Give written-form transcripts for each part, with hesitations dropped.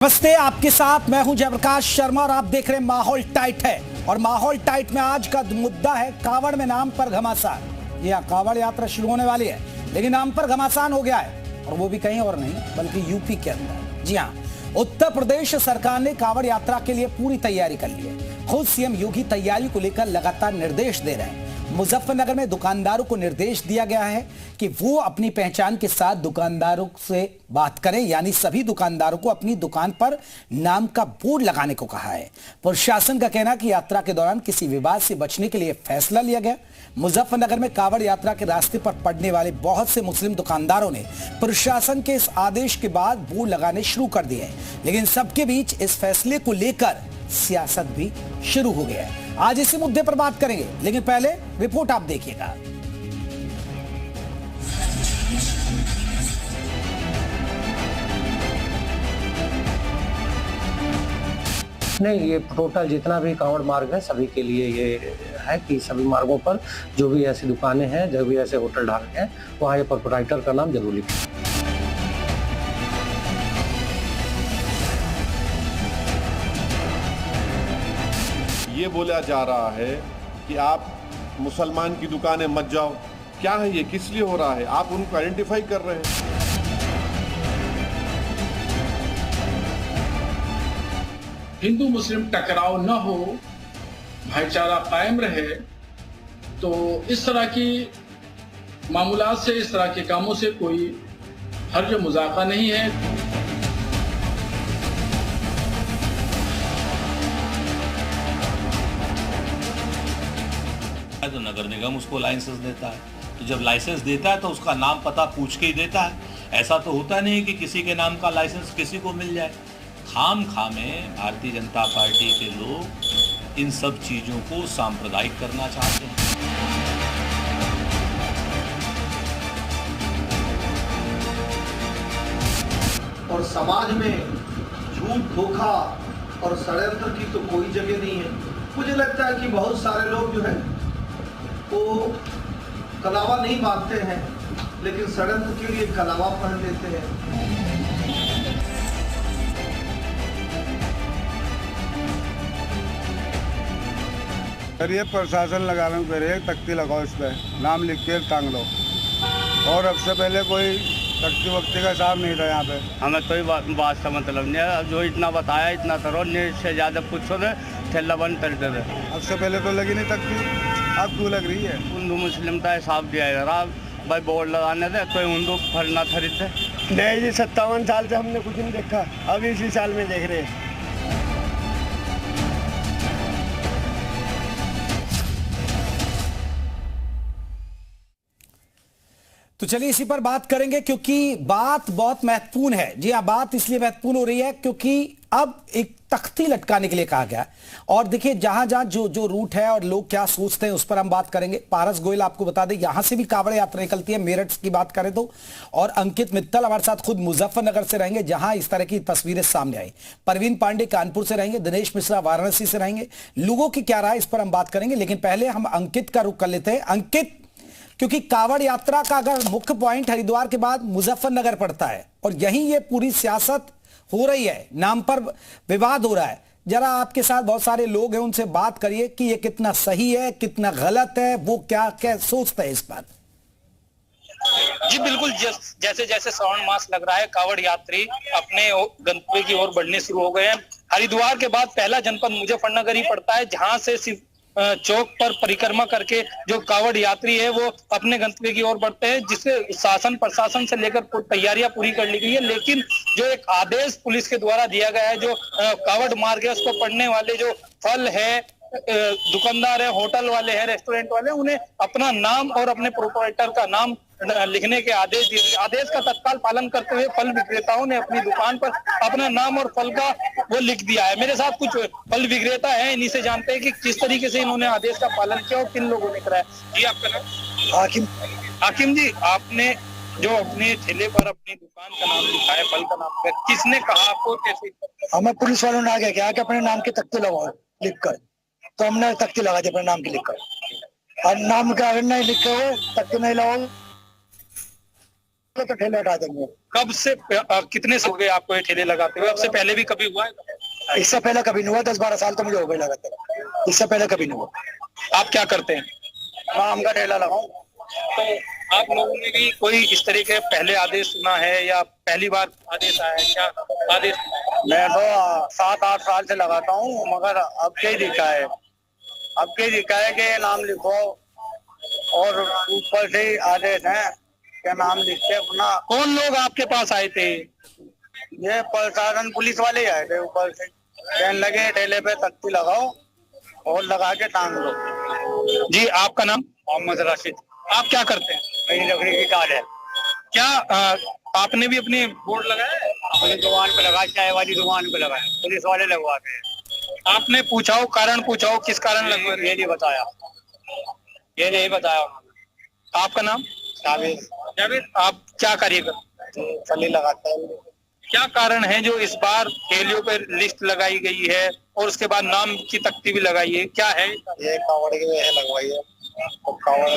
नमस्ते, आपके साथ मैं हूं जयप्रकाश शर्मा और आप देख रहे हैं माहौल टाइट है। और माहौल टाइट में आज का मुद्दा है कावड़ में नाम पर घमासान। यह कावड़ यात्रा शुरू होने वाली है, लेकिन नाम पर घमासान हो गया है, और वो भी कहीं और नहीं बल्कि यूपी के अंदर। जी हां, उत्तर प्रदेश सरकार ने कावड़ यात्रा के लिए पूरी तैयारी कर ली है। खुद सीएम योगी तैयारी को लेकर लगातार निर्देश दे रहे हैं। मुजफ्फरनगर में दुकानदारों को निर्देश दिया गया है कि वो अपनी पहचान के साथ दुकानदारों से बात करें, यानी सभी दुकानदारों को अपनी दुकान पर नाम का बोर्ड लगाने को कहा है। प्रशासन का कहना है कि यात्रा के दौरान किसी विवाद से बचने के लिए फैसला लिया गया। मुजफ्फरनगर में कावड़ यात्रा के रास्ते पर पड़ने वाले बहुत से मुस्लिम दुकानदारों ने प्रशासन के इस आदेश के बाद बोर्ड लगाने शुरू कर दिए हैं, लेकिन सबके बीच इस फैसले को लेकर सियासत भी शुरू हो गया है। आज इसी मुद्दे पर बात करेंगे, लेकिन पहले रिपोर्ट आप देखिएगा। नहीं, ये टोटल जितना भी कांवड़ मार्ग है सभी के लिए ये है कि सभी मार्गों पर जो भी ऐसी दुकानें हैं, जो भी ऐसे होटल ढाबे हैं, वहाँ ये प्रोपराइटर का नाम जरूर लिखें। ये बोला जा रहा है कि आप मुसलमान की दुकानें मत जाओ। क्या है ये, किस लिए हो रहा है? आप उनको आइडेंटिफाई कर रहे हैं। हिंदू मुस्लिम टकराव न हो, भाईचारा कायम रहे, तो इस तरह की मामूलात से, इस तरह के कामों से कोई हर्ज मुज़ाक़ा नहीं है। तो नगर निगम उसको लाइसेंस देता है, तो जब लाइसेंस देता है तो उसका नाम पता पूछ के ही देता है। ऐसा तो होता नहीं कि किसी के नाम का लाइसेंस किसी को मिल जाए। खाम में भारतीय जनता पार्टी के लोग इन सब चीज़ों को सांप्रदायिक करना चाहते हैं। और समाज में झूठ, धोखा और षड्यंत्र की तो कोई जगह नहीं है। मुझे लगता है कि बहुत सारे लोग जो है वो कलावा नहीं बांधते हैं, लेकिन षड्यंत्र के लिए कलावा पहन लेते हैं। सर, ये प्रशासन लगाने पर एक तख्ती लगाओ, इस पर नाम लिख के टांग लो। और अब से पहले कोई तख्ती वक्ती का हिसाब नहीं था यहाँ पे। हमें कोई बात का मतलब नहीं है। जो इतना बताया इतना करो, नहीं से ज़्यादा पूछो तो ठेला बंद कर दे। अब से पहले तो लगी नहीं तख्ती, अब क्यों लग रही है? हिंदू मुस्लिम का हिसाब दिया है भाई, बोर्ड लगाने दे, कोई हिंदू फल ना खरीदे। नहीं जी, 57 साल से हमने कुछ नहीं देखा, अब इसी साल में देख रहे हैं। तो चलिए इसी पर बात करेंगे, क्योंकि बात बहुत महत्वपूर्ण है। जी हाँ, बात इसलिए महत्वपूर्ण हो रही है क्योंकि अब एक तख्ती लटकाने के लिए कहा गया। और देखिए, जहां जहां जो रूट है और लोग क्या सोचते हैं उस पर हम बात करेंगे। पारस गोयल आपको बता दें, यहां से भी कावड़ यात्रा निकलती है, मेरठ की बात करें तो। और अंकित मित्तल हमारे साथ खुद मुजफ्फरनगर से रहेंगे, जहां इस तरह की तस्वीरें सामने आई। परवीन पांडे कानपुर से रहेंगे, दिनेश मिश्रा वाराणसी से रहेंगे। लोगों की क्या राय, इस पर हम बात करेंगे, लेकिन पहले हम अंकित का रुख कर लेते हैं। अंकित, क्योंकि कावड़ यात्रा का अगर मुख्य पॉइंट हरिद्वार के बाद मुजफ्फरनगर पड़ता है, और यहीं ये पूरी सियासत हो रही है, नाम पर विवाद हो रहा है। जरा आपके साथ बहुत सारे लोग हैं, उनसे बात करिए कि ये कितना सही है, कितना गलत है, वो क्या क्या सोचते हैं इस पर। जी बिल्कुल, जैसे जैसे श्रावण मास लग रहा है, कावड़ यात्री अपने गंतव्य की ओर बढ़ने शुरू हो गए हैं। हरिद्वार के बाद पहला जनपद मुजफ्फरनगर ही पड़ता है, जहां से सिर्फ चौक पर परिक्रमा करके जो कावड़ यात्री है वो अपने गंतव्य की ओर बढ़ते हैं, जिससे शासन प्रशासन से लेकर तैयारियां पूरी कर ली गई है। लेकिन जो एक आदेश पुलिस के द्वारा दिया गया है, जो कावड़ मार्ग है उसको पढ़ने वाले जो फल है, दुकानदार है, होटल वाले हैं, रेस्टोरेंट वाले, उन्हें अपना नाम और अपने प्रोपराइटर का नाम लिखने के आदेश दिए। आदेश का तत्काल पालन करते हुए फल विक्रेताओं ने अपनी दुकान पर अपना नाम और फल का वो लिख दिया है। मेरे साथ कुछ फल विक्रेता हैं, इन्हीं से जानते हैं कि किस तरीके से इन्होंने आदेश का पालन किया और किन लोगों ने कराया। जी, आपका नाम? हाकिम। हाकिम जी, आपने जो अपने ठेले पर अपनी दुकान का नाम लिखा है, फल का नाम लिखा, किसने कहा आपको, कैसे? हमें पुलिस वालों ने आगे क्या कि अपने नाम के तख्ते लगाओ लिखकर, तो हमने तख्ते लगा दी अपने नाम के लिखकर। और नाम का अगर नहीं लिखे हुए तख्ते नहीं लगाओ तो ठेले हटा देंगे। कब से कितने से हो गए आपको ये ठेले लगाते हुए? अब से पहले भी कभी हुआ है? इससे पहले कभी नहीं हुआ, 10-12 साल तो मुझे हो गए लगाते, इससे पहले कभी नहीं हुआ। आप क्या करते हैं? मैं आम का ठेला लगाऊं। तो आप लोगों ने भी कोई इस तरह के पहले आदेश सुना है या पहली बार आदेश आया है? क्या आदेश? मैं तो 7-8 साल से लगाता हूँ, मगर अब क्या दिखा है, कि नाम लिखो और ऊपर से ही आदेश है क्या नाम लिख के अपना। कौन लोग आपके पास आए थे? ये प्रशासन पुलिस वाले आए थे ऊपर से, कहने लगे ठेले पे तख्ती लगाओ और लगा के टांग लो। जी, आपका नाम? मोहम्मद राशिद। आप क्या करते हैं? मेरी लकड़ी की कार है। क्या आपने भी अपने बोर्ड लगाया है? अपनी दुकान पे लगाया, चाय वाली दुकान पे लगाया, पुलिस वाले लगवाते हैं। आपने पूछाओ, कारण पूछाओ, किस कारण लगवा रहे? ये नहीं बताया, ये नहीं बताया। आपका नाम? जावेद। आप क्या कार्य करते हैं? फली लगाते हैं। क्या कारण है जो इस बार ठेलियों पर लिस्ट लगाई गई है और उसके बाद नाम की तख्ती भी लगाई है? क्या है? ये कावड़ की वजह से लगवाई है, तो कावड़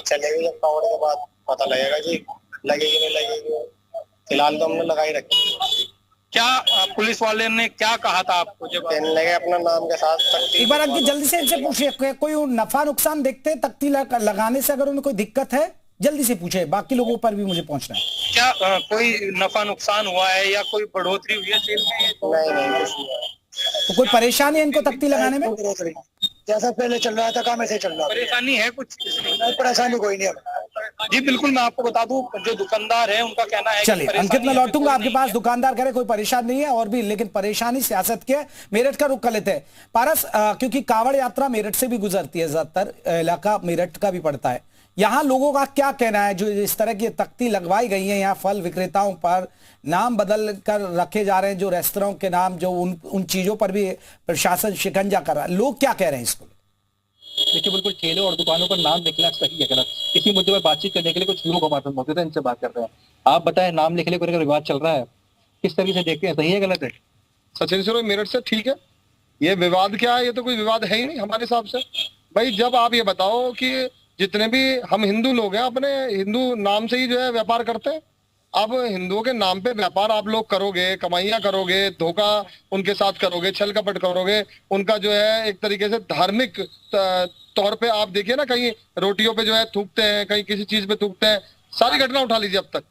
चलेगी, जब कावड़ के बाद पता लगेगा जी लगेगी नहीं लगेगी। फिलहाल तो हमने लगाई रखी। क्या पुलिस वाले ने क्या कहा था आपको जब कहने लगे अपना नाम के साथ तख्ती? एक बार अंकित जल्दी से इनसे पूछिए, कोई नफा नुकसान देखते हैं तख्ती लगाने से? अगर उन्हें कोई दिक्कत है जल्दी से पूछे, बाकी लोगों पर भी मुझे पहुंचना है। क्या कोई नफा नुकसान हुआ है या कोई बढ़ोतरी हुई है सेल में? नहीं, कुछ नहीं। तो कोई परेशानी है इनको तख्ती लगाने में? जैसा पहले चल रहा था काम ऐसे चल रहा है। परेशानी है कुछ? नहीं, परेशानी कोई नहीं है। जी बिल्कुल, मैं आपको बता दूं, जो दुकानदार है उनका कहना है। चलिए अंकित, मैं लौटूंगा आपके पास। दुकानदार कह रहे कोई परेशान नहीं है, और भी लेकिन परेशानी सियासत की है। मेरठ का रुख कर लेते हैं पारस, क्योंकि कावड़ यात्रा मेरठ से भी गुजरती है, ज्यादातर इलाका मेरठ का भी पड़ता है। यहाँ लोगों का क्या कहना है जो इस तरह की तख्ती लगवाई गई है? यहाँ फल विक्रेताओं पर नाम बदल कर रखे जा रहे हैं, जो रेस्तरां के नाम, जो उन चीजों पर भी प्रशासन शिकंजा कर रहा है। लोग क्या कह रहे हैं इसको? देखिए, बिल्कुल ठेलों और दुकानों पर नाम लिखना सही है गलत? इसी मुद्दे पर बातचीत करने के लिए कुछ लोग हमारे साथ मौजूद हैं, इनसे बात कर रहे हैं। आप बताएं, नाम लिखने को लेकर विवाद चल रहा है, किस तरीके से देखते हैं, सही है गलत है? सचिन सर मेरठ से ठीक है, ये विवाद क्या है? ये तो कोई विवाद है ही नहीं हमारे हिसाब से। भाई जब आप ये बताओ कि जितने भी हम हिंदू लोग हैं अपने हिंदू नाम से ही जो है व्यापार करते हैं, अब हिंदुओं के नाम पे व्यापार आप लोग करोगे, कमाइयां करोगे, धोखा उनके साथ करोगे, छल कपट करोगे, उनका जो है एक तरीके से धार्मिक तौर पे आप देखिए ना, कहीं रोटियों पे जो है थूकते हैं, कहीं किसी चीज पे थूकते हैं, सारी घटना उठा लीजिए अब तक।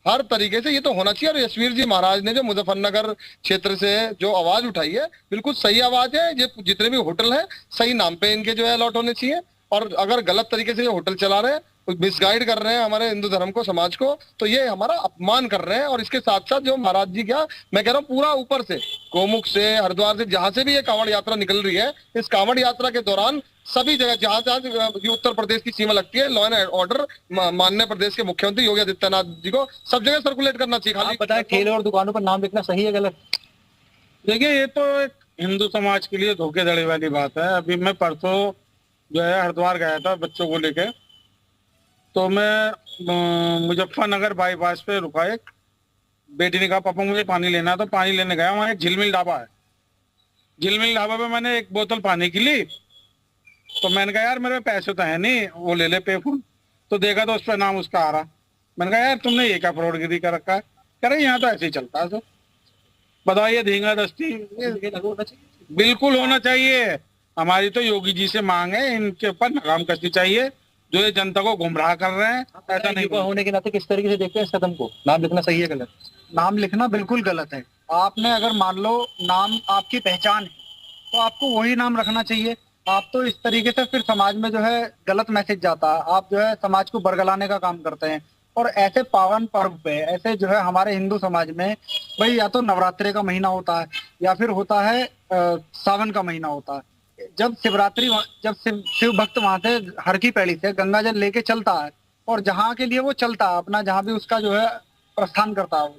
हर तरीके से ये तो होना चाहिए। और यशवीर जी महाराज ने जो मुजफ्फरनगर क्षेत्र से जो आवाज उठाई है, बिल्कुल सही आवाज है। ये जितने भी होटल हैं सही नाम पे इनके जो है अलॉट होने चाहिए, और अगर गलत तरीके से ये होटल चला रहे हैं, मिसगाइड कर रहे हैं हमारे हिंदू धर्म को, समाज को, तो ये हमारा अपमान कर रहे हैं। और इसके साथ साथ जो महाराज जी, क्या मैं कह रहा हूँ, पूरा ऊपर से गोमुख से, हरिद्वार से, जहां से भी ये कांवड़ यात्रा निकल रही है, इस कांवड़ यात्रा के दौरान सभी जगह जहां जहां उत्तर प्रदेश की सीमा लगती है, लॉ एंड ऑर्डर माननीय प्रदेश के मुख्यमंत्री योगी आदित्यनाथ जी को सब जगह सर्कुलेट करना चाहिए। खाली बताएं, ठेले और दुकानों पर नाम लिखना सही है गलत? देखिए, ये तो एक हिंदू समाज के लिए धोखेधड़ी वाली बात है। अभी मैं परसों जो है हरिद्वार गया था बच्चों को लेके, तो मैं मुजफ्फरनगर बाईपास पे रुका, एक बेटी ने कहा पापा मुझे पानी लेना है, तो पानी लेने गया। वहाँ एक झिलमिल ढाबा है, झिलमिल ढाबा पे मैंने एक बोतल पानी की ली, तो मैंने कहा यार मेरे पैसे तो है नहीं, वो ले ले पे फोन। तो देखा तो उस पर नाम उसका आ रहा। मैंने कहा यार तुमने ये क्या फ्रॉडगिरी कर रखा है? कह रहे यहाँ तो ऐसे ही चलता है। तो बताइए, धींगा दस्ती बिल्कुल होना चाहिए। हमारी तो योगी जी से मांग है, इनके ऊपर लगाम कसनी चाहिए, जो ये जनता को गुमराह कर रहे हैं। ऐसा नहीं होने के नाते किस तरीके से देखते हैं इस कदम को? नाम लिखना सही है गलत? नाम लिखना बिल्कुल गलत है। आपने अगर मान लो नाम आपकी पहचान है तो आपको वही नाम रखना चाहिए। आप तो इस तरीके से फिर समाज में जो है गलत मैसेज जाता है, आप जो है समाज को बरगलाने का काम करते हैं। और ऐसे पावन पर्व पे, ऐसे जो है हमारे हिंदू समाज में भाई या तो नवरात्रि का महीना होता है या फिर होता है सावन का महीना होता है। जब शिवरात्रि, जब शिव भक्त वहां से हर की पैड़ी से गंगा जल लेके चलता है, और जहाँ के लिए वो चलता है अपना, जहाँ भी उसका जो है प्रस्थान करता है,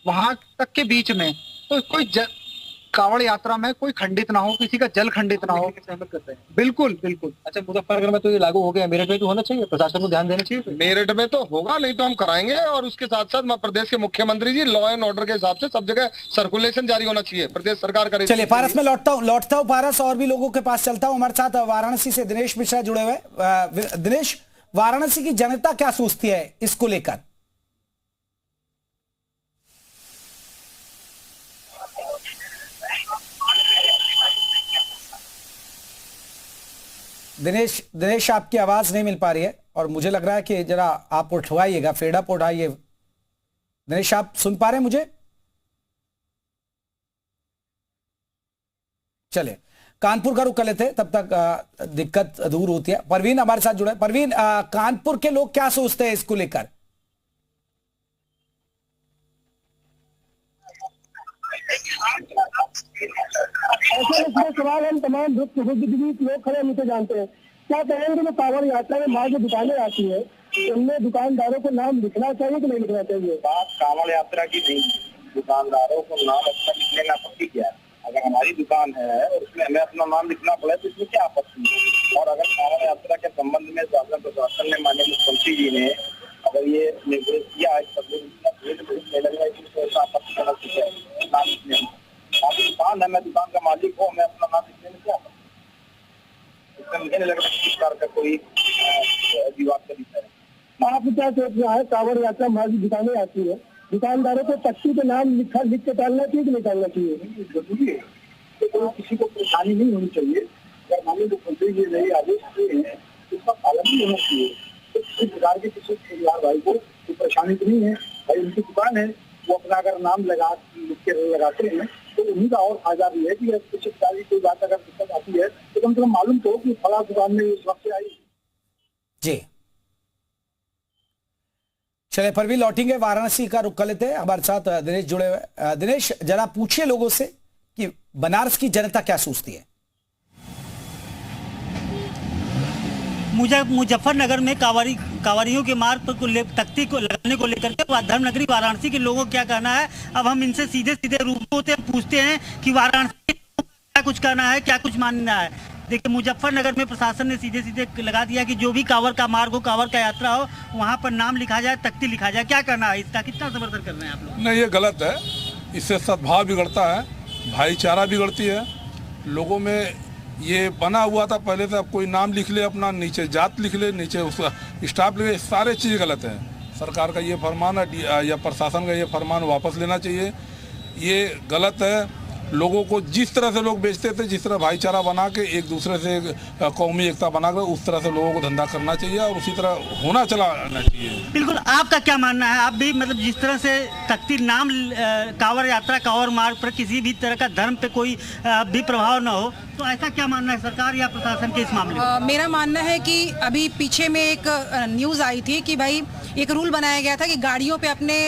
वहां तक के बीच में तो कोई कावड़ यात्रा में कोई खंडित ना हो, किसी का जल खंडित ना हो। सहमत करते हैं? बिल्कुल बिल्कुल। अच्छा, मुजफ्फरनगर में तो ये लागू हो गया, मेरठ में तो होना चाहिए, प्रशासन को ध्यान देना चाहिए। मेरठ में तो होगा, नहीं तो हम कराएंगे। और उसके साथ साथ प्रदेश के मुख्यमंत्री जी लॉ एंड ऑर्डर के हिसाब से सब जगह सर्कुलेशन जारी होना चाहिए, प्रदेश सरकार करे। चलिए पारस में लौटता हूँ पारस, और भी लोगों के पास चलता हूँ। हमारे साथ वाराणसी से दिनेश मिश्रा जुड़े हुए। दिनेश, वाराणसी की जनता क्या सोचती है इसको लेकर? दिनेश आपकी आवाज नहीं मिल पा रही है और मुझे लग रहा है कि जरा आप उठवाइएगा, फेड अप उठाइए। दिनेश आप सुन पा रहे हैं मुझे? चलिए कानपुर का रुख कर लेते हैं, तब तक दिक्कत दूर होती है। परवीन हमारे साथ जुड़े। परवीन, कानपुर के लोग क्या सोचते हैं इसको लेकर? ऐसे सवाल हम तमाम लोग खड़े मुझे जानते हैं, क्या कहेंगे जो कांवड़ यात्रा में माल जो दुकानें आती है उनमें दुकानदारों को नाम लिखना चाहिए कि नहीं लिखना चाहिए? बात कांवड़ यात्रा की नहीं, दुकानदारों को नाम अच्छा लिखने में आपत्ति क्या है? अगर हमारी दुकान है और उसमें हमें अपना नाम लिखना पड़े तो इसमें क्या आपत्ति है? और अगर कांवड़ यात्रा के संबंध में शासन प्रशासन ने माननीय मुख्यमंत्री जी ने अगर ये निर्देश दिया है नाम लिखने में, आपकी दुकान है, मैं दुकान का मालिक हूँ, मैं अपना नाम लिखने में क्या इसमें मुझे नहीं लग रहा किस प्रकार का कोई विवाद का विषय है। आप क्या सोच रहा है? कांवड़ यात्रा हमारी दुकानें आती है, दुकानदारों को तख्ती पे नाम लिख के डालना चाहिए कि नहीं डालना चाहिए? जरूरी है, तो किसी को परेशानी नहीं होनी चाहिए। अगर माननीय मुख्यमंत्री जी नए आदेश दिए हैं तो उसका पालन भी होना चाहिए। तो किसी प्रकार के किसी परिवार भाई को परेशानी तो नहीं है, भाई उनकी दुकान है, वो अपना अगर नाम लिख के लगाते हैं तो उन्हीं का और फायदा भी है कि किसी प्रकार की कोई बात अगर दिक्कत आती है तो कम से कम मालूम तो हो कि फला दुकान में इस वक्त से आई। जी चले परवीन, लौटेंगे वाराणसी का रुख कर लेते हैं। हमारे साथ दिनेश जुड़े हुए। दिनेश, जरा पूछिए लोगों से कि बनारस की जनता क्या सोचती है? मुजफ्फरनगर में कांवरियों के मार्ग पर तख्ती को लगाने को लेकर के धर्मनगरी वाराणसी के लोगों को क्या कहना है? अब हम इनसे सीधे सीधे रूबरू होते हैं, पूछते हैं कि वाराणसी क्या कुछ कहना है, क्या कुछ मानना है। देखिए, मुजफ्फरनगर में प्रशासन ने सीधे सीधे लगा दिया कि जो भी कांवड़ का मार्ग हो, कांवड़ का यात्रा हो, वहाँ पर नाम लिखा जाए, तख्ती लिखा जाए। क्या करना है इसका, कितना समर्थन कर रहे हैं आप लोग? नहीं, ये गलत है। इससे सद्भाव बिगड़ता है, भाईचारा बिगड़ती है। लोगों में ये बना हुआ था पहले से, अब कोई नाम लिख ले अपना, नीचे जात लिख ले, नीचे उसका स्टाफ लिख ले, सारे चीज़ गलत है। सरकार का ये फरमान है या प्रशासन का ये फरमान वापस लेना चाहिए। ये गलत है। लोगों को जिस तरह से लोग बेचते थे, जिस तरह भाईचारा बना के एक दूसरे से कौमी एकता बनाकर उस तरह से लोगों को धंधा करना चाहिए और उसी तरह होना चलाना चाहिए। बिल्कुल, आपका क्या मानना है? आप भी मतलब जिस तरह से तख्ती नाम कांवड़ यात्रा, कांवड़ मार्ग पर किसी भी तरह का धर्म पे कोई भी प्रभाव न हो, तो ऐसा क्या मानना है सरकार या प्रशासन के इस मामले में? मेरा मानना है कि अभी पीछे में एक न्यूज़ आई थी कि भाई एक रूल बनाया गया था कि गाड़ियों पे अपने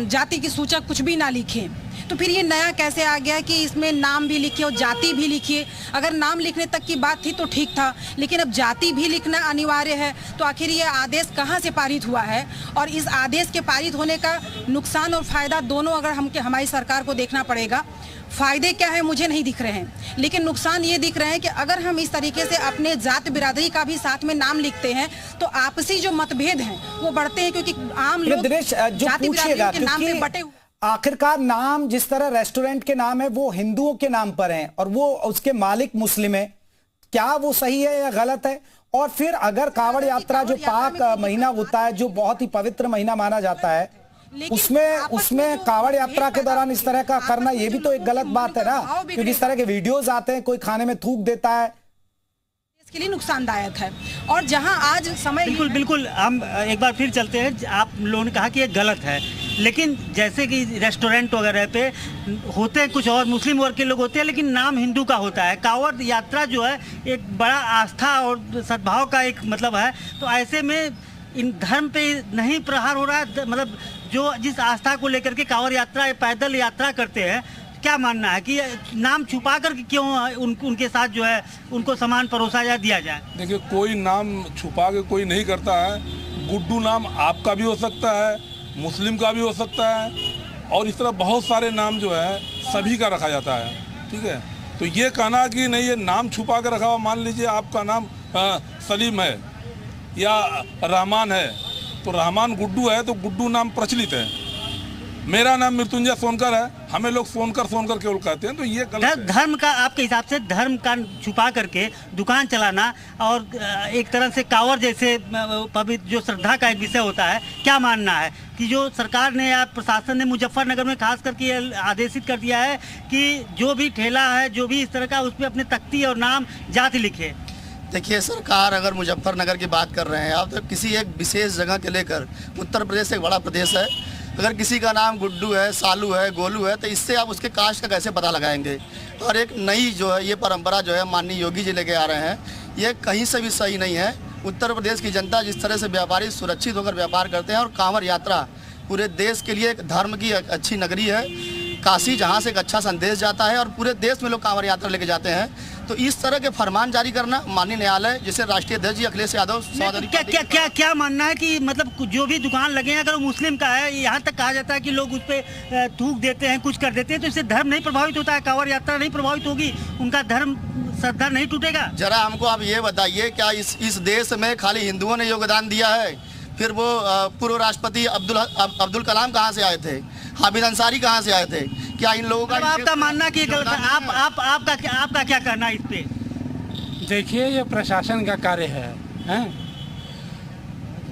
जाति की सूचक कुछ भी ना लिखें। तो फिर ये नया कैसे आ गया कि इसमें नाम भी लिखिए और जाति भी लिखिए? अगर नाम लिखने तक की बात थी तो ठीक था, लेकिन अब जाति भी लिखना अनिवार्य है। तो आखिर ये आदेश कहाँ से पारित हुआ है? और इस आदेश के पारित होने का नुकसान और फायदा दोनों अगर हमारी सरकार को देखना पड़ेगा। फायदे क्या है मुझे नहीं दिख रहे हैं, लेकिन नुकसान ये दिख रहे हैं कि अगर हम इस तरीके से अपने जात बिरादरी का भी साथ में नाम लिखते हैं तो आपसी जो मतभेद हैं वो बढ़ते हैं, क्योंकि आम लोग जाति बिरादरी के नाम पे बटे। आखिरकार नाम जिस तरह रेस्टोरेंट के नाम है वो हिंदुओं के नाम पर हैं और वो उसके मालिक मुस्लिम है, क्या वो सही है या गलत है? और फिर अगर कांवड़ यात्रा जो पाक महीना होता है, जो बहुत ही पवित्र महीना माना जाता है, उसमें कांवड़ यात्रा के दौरान इस तरह का करना ये भी तो एक गलत बात है ना, क्योंकि इस तरह के वीडियोस आते हैं, कोई खाने में थूक देता है, इसके लिए नुकसानदायक है। और जहां आज समय बिल्कुल हम एक बार फिर चलते हैं। आप लोगों ने कहा कि ये गलत है, लेकिन जैसे कि रेस्टोरेंट वगैरह पे होते हैं कुछ और मुस्लिम वर्ग के लोग होते हैं, लेकिन नाम हिंदू का होता है। कांवड़ यात्रा जो है एक बड़ा आस्था और सद्भाव का एक मतलब है। तो ऐसे में इन धर्म पे नहीं प्रहार हो रहा है? मतलब जो जिस आस्था को लेकर के कांवड़ यात्रा पैदल यात्रा करते हैं, क्या मानना है कि नाम छुपा कर क्यों उनके साथ जो है उनको सामान परोसा या दिया जाए? देखिए, कोई नाम छुपा के कोई नहीं करता है। गुड्डू नाम आपका भी हो सकता है, मुस्लिम का भी हो सकता है, और इस तरह बहुत सारे नाम जो है सभी का रखा जाता है। ठीक है, तो ये कहना कि नहीं ये नाम छुपा के रखा हुआ, मान लीजिए आपका नाम सलीम है या रहमान है, तो रहमान गुड्डू है तो गुड्डू नाम प्रचलित है। मेरा नाम मृत्युंजय सोनकर है, हमें लोग सोनकर केवल कहते हैं, तो ये गलत है। धर्म का आपके हिसाब से धर्म का छुपा करके दुकान चलाना और एक तरह से कांवड़ जैसे पवित्र जो श्रद्धा का एक विषय होता है, क्या मानना है कि जो सरकार ने या प्रशासन ने मुजफ्फरनगर में खास करके आदेशित कर दिया है कि जो भी ठेला है, जो भी इस तरह का, उसमें अपने तख्ती और नाम जाति लिखे? देखिए, सरकार अगर मुजफ्फरनगर की बात कर रहे हैं आप, तो किसी एक विशेष जगह के लेकर, उत्तर प्रदेश एक बड़ा प्रदेश है, अगर किसी का नाम गुड्डू है, सालू है, गोलू है, तो इससे आप उसके कास्ट का कैसे पता लगाएंगे। और एक नई जो है ये परंपरा जो है माननीय योगी जी लेके आ रहे हैं, ये कहीं से भी सही नहीं है। उत्तर प्रदेश की जनता जिस तरह से व्यापारी सुरक्षित होकर व्यापार करते हैं, और कांवड़ यात्रा पूरे देश के लिए एक धर्म की अच्छी नगरी है, काशी, जहाँ से एक अच्छा संदेश जाता है और पूरे देश में लोग कांवड़ यात्रा लेके जाते हैं। तो इस तरह के फरमान जारी करना माननीय न्यायालय, जिसे राष्ट्रीय अध्यक्ष जी अखिलेश यादव क्या मानना है कि मतलब जो भी दुकान लगे हैं अगर वो मुस्लिम का है, यहाँ तक कहा जाता है कि लोग उस पर थूक देते हैं, कुछ कर देते हैं, तो इससे धर्म नहीं प्रभावित होता है, कांवड़ यात्रा नहीं प्रभावित होगी, उनका धर्म श्रद्धा नहीं टूटेगा? जरा हमको आप ये बताइए, क्या इस देश में खाली हिंदुओं ने योगदान दिया है? फिर वो पूर्व राष्ट्रपति अब्दुल कलाम कहाँ से आए थे? हामिद अंसारी कहाँ से आए थे? क्या इन लोगों का आपका मानना कि गलत है? आपका क्या कहना है इस पे? देखिए, ये प्रशासन का कार्य है।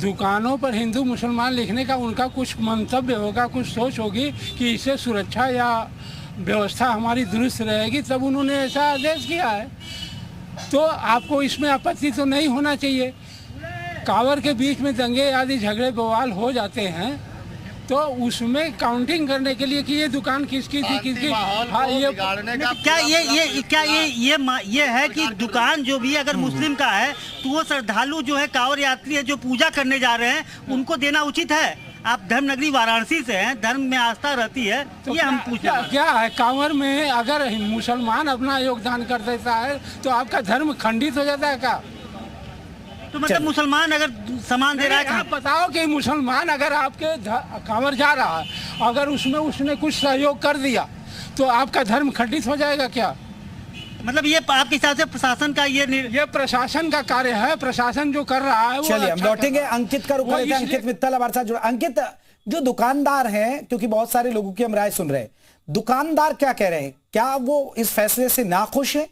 दुकानों पर हिंदू मुसलमान लिखने का उनका कुछ मंतव्य होगा, कुछ सोच होगी कि इससे सुरक्षा या व्यवस्था हमारी दुरुस्त रहेगी, तब उन्होंने ऐसा आदेश किया है। तो आपको इसमें आपत्ति तो नहीं होना चाहिए। कांवड़ के बीच में दंगे आदि झगड़े बवाल हो जाते हैं, तो उसमें काउंटिंग करने के लिए कि ये दुकान किसकी थी, किसकी, हाँ, ये है कि दुकान जो भी अगर मुस्लिम का है तो वो श्रद्धालु जो है, कांवड़ यात्री है, जो पूजा करने जा रहे हैं, उनको देना उचित है। आप धर्म नगरी वाराणसी से हैं, धर्म में आस्था रहती है, तो ये हम पूछना क्या है, कांवड़ में अगर मुसलमान अपना योगदान कर देता है तो आपका धर्म खंडित हो जाता है क्या? तो मतलब मुसलमान अगर सामान दे रहा है, आप बताओ कि मुसलमान अगर आपके कांवड़ जा रहा है, अगर उसमें उसने कुछ सहयोग कर दिया तो आपका धर्म खंडित हो जाएगा क्या? मतलब ये आपके हिसाब से प्रशासन का ये प्रशासन का कार्य है, प्रशासन जो कर रहा है वो चलिए हम लौटेंगे। अंकित का रुख लेते हैं। अंकित मित्तल हमारे साथ जुड़ा। अंकित, जो दुकानदार हैं, क्योंकि बहुत सारे लोगों की हम राय सुन रहे हैं, दुकानदार क्या कह रहे हैं? क्या वो इस फैसले से नाखुश है?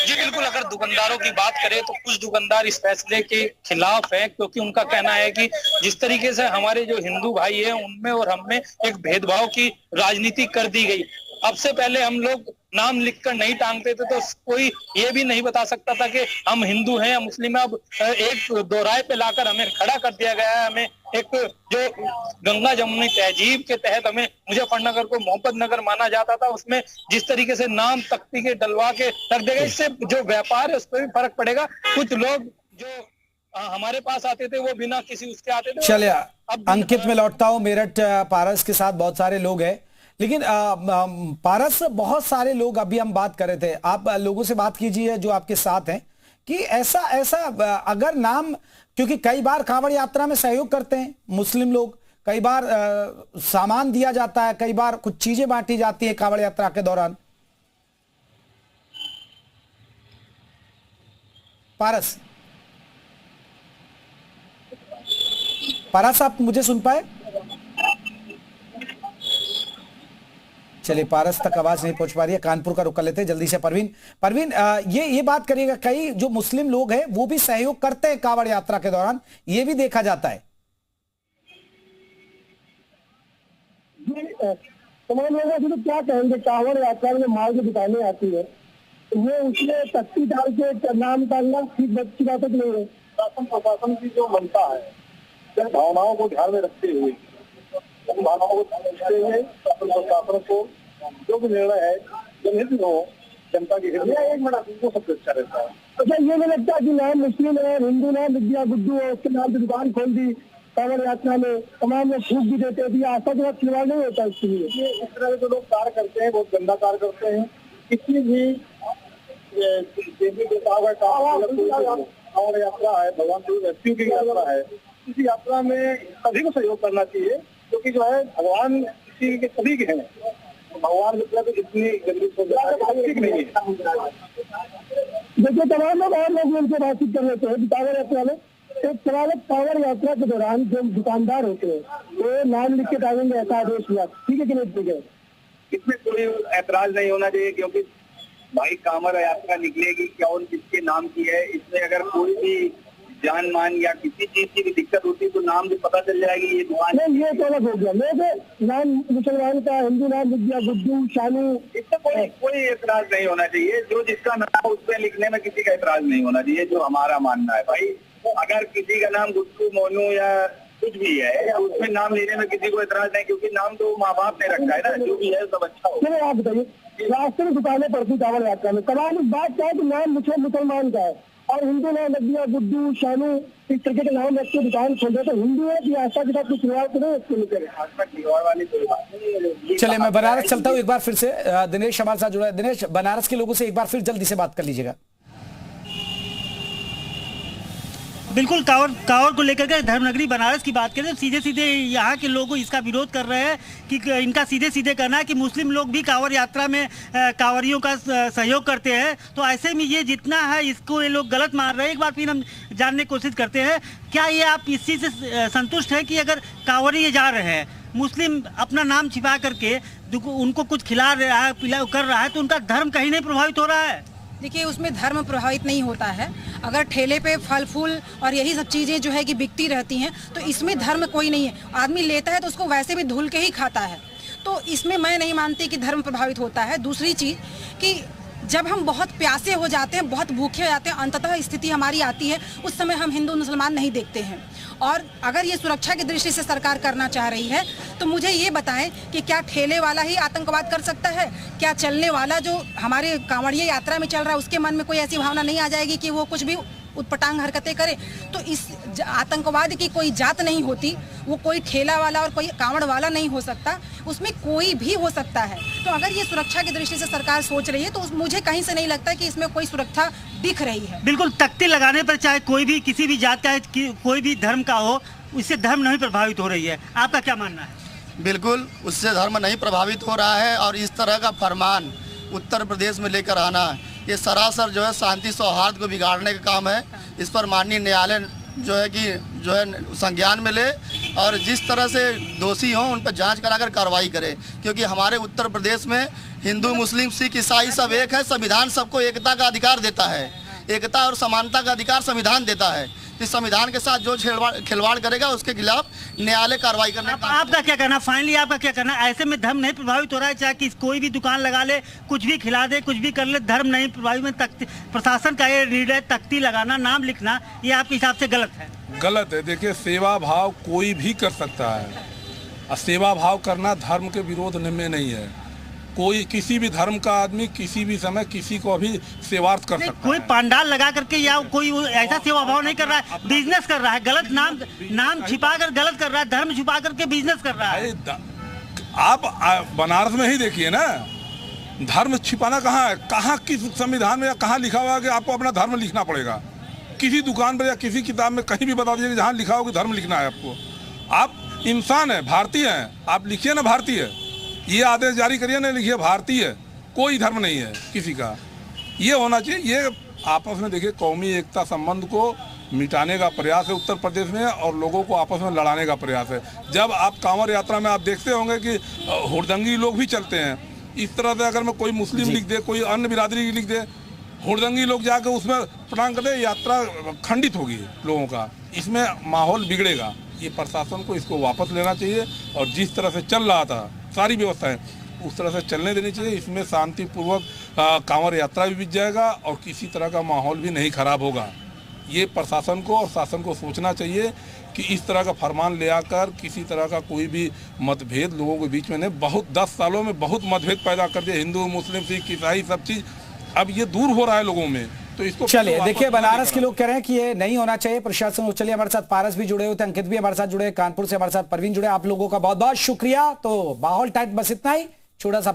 जी बिल्कुल, अगर दुकानदारों की बात करें तो कुछ दुकानदार इस फैसले के खिलाफ हैं, क्योंकि उनका कहना है कि जिस तरीके से हमारे जो हिंदू भाई हैं उनमें और हमें एक भेदभाव की राजनीति कर दी गई। अब से पहले हम लोग नाम लिखकर नहीं टांगते थे, तो कोई ये भी नहीं बता सकता था कि हम हिंदू हैं या मुस्लिम हैं। अब एक दोराहे पे लाकर हमें खड़ा कर दिया गया है। हमें एक जो गंगा जमुनी तहजीब के तहत हमें मुजफ्फरनगर को मोहब्बत नगर माना जाता था, उसमें जिस तरीके से नाम तख्ती के डलवा के रख देगा, इससे जो व्यापार है उस पर भी फर्क पड़ेगा। कुछ लोग जो हमारे पास आते थे वो बिना किसी उसके आते थे। चलिए अंकित में लौटता हूँ। मेरठ पारस के साथ बहुत सारे लोग हैं, लेकिन पारस, बहुत सारे लोग अभी हम बात कर रहे थे, आप लोगों से बात कीजिए जो आपके साथ हैं, कि ऐसा अगर नाम, क्योंकि कई बार कांवड़ यात्रा में सहयोग करते हैं मुस्लिम लोग, कई बार सामान दिया जाता है, कई बार कुछ चीजें बांटी जाती है कांवड़ यात्रा के दौरान। पारस, आप मुझे सुन पाए? चलिए, पारस तक आवाज नहीं पहुंच पा रही है। कानपुर का रुख कर लेते हैं जल्दी से। परवीन, ये बात करिएगा, कई जो मुस्लिम लोग हैं वो भी सहयोग करते हैं कांवड़ यात्रा के दौरान, ये भी देखा जाता है। तमाम लोग तो क्या कहेंगे, कांवड़ यात्रा में माल की दुकानें आती है, ये उसमें तख्ती डाल के नाम डालना ठीक अच्छी बात नहीं है। शासन प्रशासन की जो मनता है, भावनाओं को ध्यान में रखते हुए, प्रशासन को जो भी निर्णय है जनहित में हो, जनता के हित में, एक मिनट वो सब अच्छा रहता है। अच्छा, ये नहीं लगता कि नाम मुस्लिम है, हिंदू नाम लिख दिया गुड्डू है, उसके नाम से दुकान खोल दी कांवड़ यात्रा में, तमाम लोग फूक भी देते हैं, आस्था के साथ खिलवाड़ नहीं होता इसके लिए? ये इस तरह के जो लोग कार्य करते हैं बहुत गंदा कार्य करते हैं। किसी भी देवी देवताओं का कांवड़ यात्रा है, भगवान शिव व्यक्तियों की यात्रा है, इसी यात्रा में सभी को सहयोग करना चाहिए, क्योंकि जो है भगवान किसी के सभी के हैं, भगवान के प्रति इतनी गंदी ठीक नहीं है। देखिए, तमाम लोग और लोग उनसे बातचीत कर लेते हैं कांवड़ यात्रा में। एक सवाल है, कांवड़ यात्रा के दौरान जो दुकानदार होते हैं वो नाम लिख के टांगेंगे, ऐसा आदेश हुआ, ठीक है कि नहीं? ठीक है, इसमें कोई ऐतराज नहीं होना चाहिए, क्योंकि भाई कांवड़ यात्रा निकलेगी, क्या और किसके नाम की है, इसमें अगर कोई भी जान मान या किसी चीज की भी दिक्कत होती है तो नाम भी पता चल जाएगी ये दुकान। नहीं, ये तो अलग हो गया। लोग नाम मुसलमान का हिंदू नाम लिख दिया, गुड्डू, शानू, इससे कोई एतराज नहीं होना चाहिए। जो जिसका नाम उस पर लिखने में किसी का एतराज नहीं होना चाहिए, जो हमारा मानना है भाई। अगर किसी का नाम गुड्डू, मोनू या कुछ भी है, उसमें नाम लेने में किसी को एतराज नहीं, क्योंकि नाम तो माँ बाप ने रखा है ना, जो भी है सब अच्छा हो। चलो आप बताइए, रास्ते में दुकानें पड़ती कांवड़ यात्रा में, तमाम इस बात क्या है कि नाम मुसलमान का है और हिंदू नाम लग दिया, गुड्डू, शानू, इस तरीके के नाम रख के दुकान खोल रहे, तो हिंदू है कि आस्था के साथ कुछ रिवाज तो नहीं उसको लेकर वाली कोई बात नहीं। चलिए मैं बनारस चलता हूँ, एक बार फिर से दिनेश हमारे साथ जुड़ा है। दिनेश, बनारस के लोगों से एक बार फिर जल्दी से बात कर लीजिएगा। बिल्कुल, कांवड़ को लेकर के धर्मनगरी बनारस की बात करें, सीधे सीधे यहाँ के लोग इसका विरोध कर रहे हैं कि इनका सीधे सीधे कहना है कि मुस्लिम लोग भी कांवड़ यात्रा में कांवड़ियों का सहयोग करते हैं, तो ऐसे में ये जितना है इसको ये लोग गलत मान रहे हैं। एक बार फिर हम जानने की कोशिश करते हैं, क्या ये आप इस चीज़ से संतुष्ट हैं कि अगर कांवड़िए जा रहे हैं, मुस्लिम अपना नाम छिपा करके उनको कुछ खिला रहा है, कर रहा है, तो उनका धर्म कहीं नहीं प्रभावित हो रहा है? देखिए, उसमें धर्म प्रभावित नहीं होता है। अगर ठेले पे फल फूल और यही सब चीज़ें जो है कि बिकती रहती हैं, तो इसमें धर्म कोई नहीं है। आदमी लेता है तो उसको वैसे भी धुल के ही खाता है, तो इसमें मैं नहीं मानती कि धर्म प्रभावित होता है। दूसरी चीज़ कि जब हम बहुत प्यासे हो जाते हैं, बहुत भूखे हो जाते हैं, अंततः स्थिति हमारी आती है, उस समय हम हिंदू मुसलमान नहीं देखते हैं। और अगर ये सुरक्षा की दृष्टि से सरकार करना चाह रही है तो मुझे ये बताएं कि क्या ठेले वाला ही आतंकवाद कर सकता है? क्या चलने वाला जो हमारे कांवड़िया यात्रा में चल रहा है उसके मन में कोई ऐसी भावना नहीं आ जाएगी कि वो कुछ भी उटपटांग हरकतें करे? तो इस आतंकवाद की कोई जात नहीं होती, वो कोई ठेला वाला और कोई कांवड़ वाला नहीं हो सकता, उसमें कोई भी हो सकता है। तो अगर ये सुरक्षा की दृष्टि से सरकार सोच रही है तो मुझे कहीं से नहीं लगता कि इसमें कोई सुरक्षा दिख रही है। बिल्कुल, तख्ती लगाने पर चाहे कोई भी किसी भी जात का है, कोई भी धर्म का हो, उससे धर्म नहीं प्रभावित हो रही है। आपका क्या मानना है? बिल्कुल, उससे धर्म नहीं प्रभावित हो रहा है। और इस तरह का फरमान उत्तर प्रदेश में लेकर आना, ये सरासर जो है शांति सौहार्द को बिगाड़ने का काम है। इस पर माननीय न्यायालय जो है संज्ञान में ले और जिस तरह से दोषी हों उन पर जांच कराकर कार्रवाई करे, क्योंकि हमारे उत्तर प्रदेश में हिंदू, मुस्लिम, सिख, ईसाई सब एक है। संविधान सबको एकता का अधिकार देता है, एकता और समानता का अधिकार संविधान देता है। इस संविधान के साथ जो खिलवाड़ करेगा उसके खिलाफ न्यायालय कार्रवाई करने का। आपका क्या कहना, फाइनली आपका क्या कहना? ऐसे में धर्म नहीं प्रभावित हो रहा है? चाहे कि कोई भी दुकान लगा ले, कुछ भी खिला दे, कुछ भी कर ले, धर्म नहीं प्रभावित में प्रशासन का ये निर्णय तख्ती लगाना, नाम लिखना, ये आपके हिसाब से गलत है? गलत है। देखिए, सेवा भाव कोई भी कर सकता है और सेवा भाव करना धर्म के विरोध में नहीं है। कोई किसी भी धर्म का आदमी किसी भी समय किसी को भी सेवार्थ कर सकता है। कोई पंडाल लगा करके या कोई ऐसा सेवा भाव नहीं कर रहा है, बिजनेस कर रहा है, गलत नाम छिपा कर गलत कर रहा है, धर्म छिपा करके बिजनेस कर रहा है। आप बनारस में ही देखिए ना, धर्म छिपाना कहाँ है? कहाँ किस संविधान में या कहाँ लिखा हुआ है कि आपको अपना धर्म लिखना पड़ेगा? किसी दुकान पर या किसी किताब में कहीं भी बता दीजिए जहाँ लिखा हो कि धर्म लिखना है आपको। आप इंसान है, भारतीय हैं, आप लिखिए ना भारतीय, ये आदेश जारी करिए ना, लिखिए भारतीय, कोई धर्म नहीं है किसी का। ये होना चाहिए। ये आपस में देखिए कौमी एकता संबंध को मिटाने का प्रयास है उत्तर प्रदेश में और लोगों को आपस में लड़ाने का प्रयास है। जब आप कांवड़ यात्रा में आप देखते होंगे कि हुड़दंगी लोग भी चलते हैं। इस तरह से अगर मैं कोई मुस्लिम लिख दे, कोई अन्य बिरादरी लिख दे, हुड़दंगी लोग जाकर उसमें पटांग कर दे, यात्रा खंडित होगी लोगों का, इसमें माहौल बिगड़ेगा। ये प्रशासन को इसको वापस लेना चाहिए और जिस तरह से चल रहा था सारी व्यवस्थाएं उस तरह से चलने देनी चाहिए। इसमें शांतिपूर्वक कांवड़ यात्रा भी बीत जाएगा और किसी तरह का माहौल भी नहीं खराब होगा। ये प्रशासन को और शासन को सोचना चाहिए कि इस तरह का फरमान ले आकर किसी तरह का कोई भी मतभेद लोगों के बीच में नहीं। बहुत 10 सालों में बहुत मतभेद पैदा कर दिए, हिंदू, मुस्लिम, सिख, ईसाई सब चीज़ अब ये दूर हो रहा है लोगों में। तो इसको चलिए देखिए, बनारस के लोग कह रहे हैं कि ये नहीं होना चाहिए प्रशासन। चलिए, हमारे साथ पारस भी जुड़े हुए थे, अंकित भी हमारे साथ जुड़े, कानपुर से हमारे साथ परवीन जुड़े। आप लोगों का बहुत बहुत शुक्रिया। तो माहौल टाइट बस इतना ही, छोटा सा